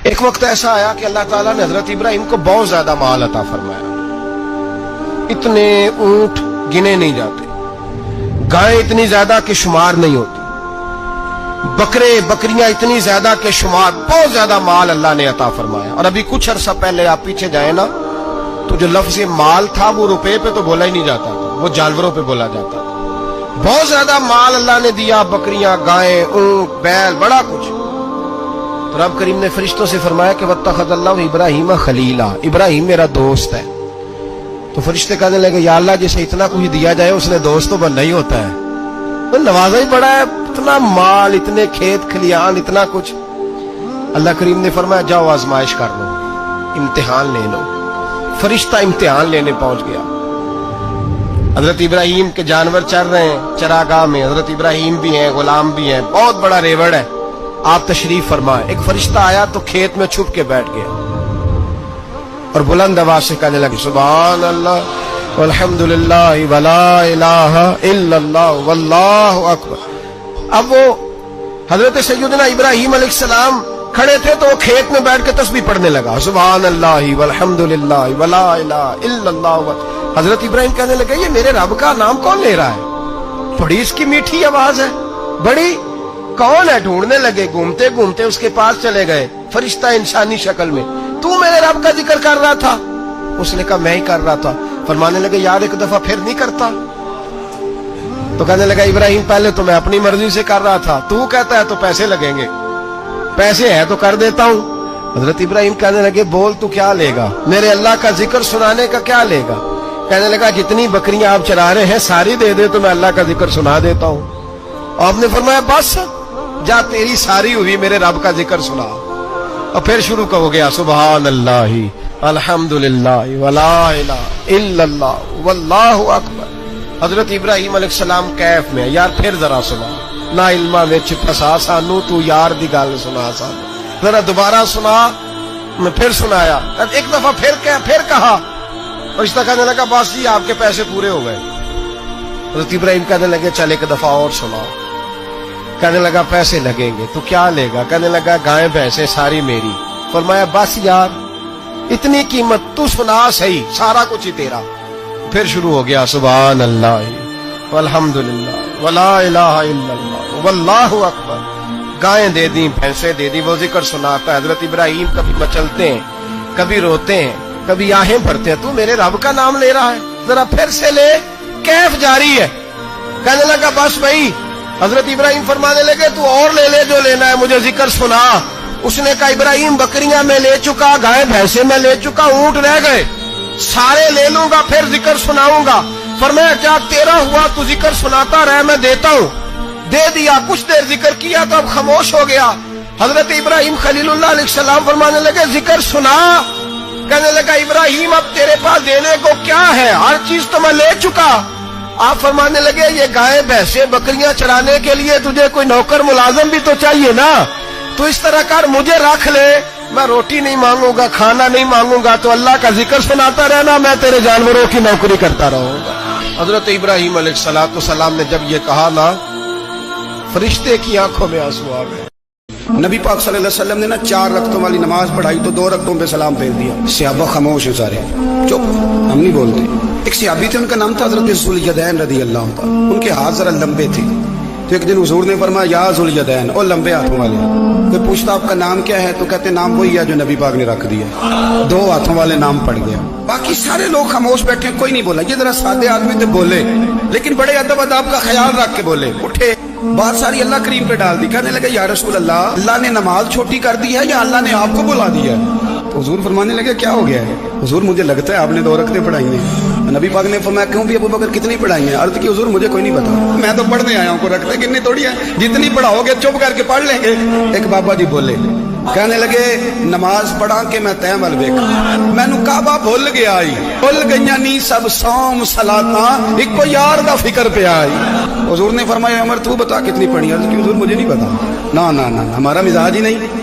ایک وقت ایسا آیا کہ اللہ تعالیٰ نے حضرت ابراہیم کو بہت زیادہ مال عطا فرمایا. اتنے اونٹ گنے نہیں جاتے، گائیں اتنی زیادہ کہ شمار نہیں ہوتی، بکرے بکریاں اتنی زیادہ کہ شمار، بہت زیادہ مال اللہ نے عطا فرمایا. اور ابھی کچھ عرصہ پہلے آپ پیچھے جائیں نا تو جو لفظ مال تھا وہ روپے پہ تو بولا ہی نہیں جاتا تھا، وہ جانوروں پہ بولا جاتا تھا. بہت زیادہ مال اللہ نے دیا، بکریاں، گائیں، اونٹ، بیل، بڑا کچھ. تو رب کریم نے فرشتوں سے فرمایا کہ واتخذ اللہ ابراہیم خلیلا، ابراہیم میرا دوست ہے. تو فرشتے کہنے لگے یا اللہ جسے اتنا کچھ دیا جائے اس نے دوست تو بننا ہی ہوتا ہے، تو نوازا ہی بڑا ہے، اتنا مال، اتنے کھیت کھلیان، اتنا کچھ. اللہ کریم نے فرمایا جاؤ آزمائش کر لو، امتحان لے لو. فرشتہ امتحان لینے پہنچ گیا. حضرت ابراہیم کے جانور چر رہے ہیں چراگاہ میں، حضرت ابراہیم بھی ہیں، غلام بھی ہیں، بہت بڑا ریوڑ ہے. آپ تشریف فرمائے. ایک فرشتہ آیا تو کھیت میں چھپ کے بیٹھ گیا اور بلند آواز سے کہنے لگے سبحان اللہ والحمدللہ ولا الہ الا اللہ واللہ اکبر. اب وہ حضرت سیدنا ابراہیم علیہ السلام کھڑے تھے تو وہ کھیت میں بیٹھ کے تسبیح پڑھنے لگا سبحان اللہ والحمدللہ ولا الہ الا اللہ. حضرت ابراہیم کہنے لگے یہ میرے رب کا نام کون لے رہا ہے، بڑی اس کی میٹھی آواز ہے، بڑی کون ہے. ڈھونڈنے لگے، گھومتے گھومتے اس کے پاس چلے گئے. فرشتہ انسانی شکل میں، تو میرے رب کا ذکر کر رہا تھا؟ اس نے کہا میں ہی کر رہا تھا. فرمانے لگے یار ایک دفعہ پھر نہیں کرتا؟ تو کہنے لگا ابراہیم پہلے تو میں اپنی مرضی سے کر رہا تھا، تو کہتا ہے تو پیسے لگیں گے، پیسے ہے تو کر دیتا ہوں. حضرت ابراہیم کہنے لگے بول تو کیا لے گا، میرے اللہ کا ذکر سنانے کا کیا لے گا؟ کہنے لگا جتنی بکریاں آپ چرا رہے ہیں ساری دے دے تو میں اللہ کا ذکر سنا دیتا ہوں. آپ نے فرمایا بس جا تیری ساری ہوئی، میرے رب کا ذکر سنا. اور پھر شروع ہو گیا سبحان اللہ الحمدللہ ولا الہ الا اللہ واللہ اکبر. حضرت ابراہیم علیہ السلام کیف میں یار پھر ذرا سنا، نا علما وچ پھسا سانو تو یار دی گل سنا سانو، ذرا دوبارہ سنا. میں پھر سنایا، ایک دفعہ پھر کہا. فرشتہ کہنے لگا بس جی آپ کے پیسے پورے ہو گئے. حضرت ابراہیم کہنے لگے چل ایک دفعہ اور سناؤ. کہنے لگا پیسے لگیں گے. تو کیا لے گا؟ کہنے لگا گائیں بھینسیں ساری میری. فرمایا بس یار اتنی قیمت، تو سنا صحیح، سارا کچھ ہی تیرا. پھر شروع ہو گیا سبحان اللہ والحمدللہ ولا الہ الا اللہ واللہ اکبر. گائیں دے دی، بھینسیں دے دی، وہ ذکر سناتا ہے. حضرت ابراہیم کبھی مچلتے ہیں، کبھی روتے ہیں، کبھی آہیں بھرتے ہیں. تو میرے رب کا نام لے رہا ہے، ذرا پھر سے لے. کیف جاری ہے. کہنے لگا بس بھائی. حضرت ابراہیم فرمانے لگے تو اور لے لے جو لینا ہے، مجھے ذکر سنا. اس نے کہا ابراہیم بکریاں میں لے چکا، گائے بھینسے میں لے چکا، اونٹ رہ گئے، سارے لے لوں گا پھر ذکر سناؤں گا. فرمایا کیا تیرا ہوا تو ذکر سناتا رہ، میں دیتا ہوں. دے دیا. کچھ دیر ذکر کیا تو اب خاموش ہو گیا. حضرت ابراہیم خلیل اللہ علیہ السلام فرمانے لگے ذکر سنا. کہنے لگا ابراہیم اب تیرے پاس دینے کو کیا ہے، ہر چیز تو میں لے چکا. آپ فرمانے لگے یہ گائے بھینسیں بکریاں چرانے کے لیے تجھے کوئی نوکر ملازم بھی تو چاہیے نا. تو اس طرح کر مجھے رکھ لے، میں روٹی نہیں مانگوں گا، کھانا نہیں مانگوں گا، تو اللہ کا ذکر سناتا رہنا، میں تیرے جانوروں کی نوکری کرتا رہوں گا. حضرت ابراہیم علیہ السلام نے جب یہ کہا نا فرشتے کی آنکھوں میں آنسو آ گئے. نبی پاک صلی اللہ علیہ وسلم نے 4 رکعتوں والی نماز پڑھائی تو 2 رکعتوں پہ سلام پھیر دیا. صحابہ خاموش ہیں سارے، چپ، ہم نہیں بولتے. ایک صحابی تھے، ان کا نام تھا حضرت ذوالیدین رضی اللہ تعالیٰ. ان کے ہاتھ ذرا لمبے تھے. تو ایک دن حضور نے فرمایا یا ذوالیدین، اور لمبے ہاتھوں والے. کوئی پوچھتا آپ کا نام کیا ہے تو کہتے نام وہی ہے جو نبی پاک نے رکھ دیا. 2 ہاتھوں والے نام پڑ گیا. باقی سارے لوگ خاموش بیٹھے، کوئی نہیں بولا. یہ ذرا سادے آدمی تھے، بولے لیکن بڑے ادب اداب کا خیال رکھ کے بولے. اٹھے، بات ساری اللہ کریم پہ ڈال دی. کہنے لگے یا رسول اللہ نے نماز چھوٹی کر دی ہے یا اللہ نے آپ کو بلا دیا ہے؟ تو حضور فرمانے لگے کیا ہو گیا ہے؟ حضور مجھے لگتا ہے آپ نے 2 رکعتیں پڑھائی ہیں. نبی پاک نے فرمایا کیوں بھی ابو بکر کتنی پڑھائی ہیں؟ عرض کی حضور مجھے کوئی نہیں پتا، میں تو پڑھنے آیا ہوں، کو رکھتے کتنی تھوڑی ہے، جتنی پڑھاؤ گے چپ کر کے پڑھ لیں گے. ایک بابا جی بولے، کہنے لگے نماز پڑھا کے میں تیمل ویکھا، مینوں کعبہ بھول گیا آئی، بھول گئیاں نی سب صوم صلاتاں، ایک کو یار دا فکر پہ آئی. حضور نے فرمایا عمر تو بتا کتنی پڑھی؟ عرض کی حضور مجھے نہیں پتا. نا نا نا ہمارا مزاج ہی نہیں.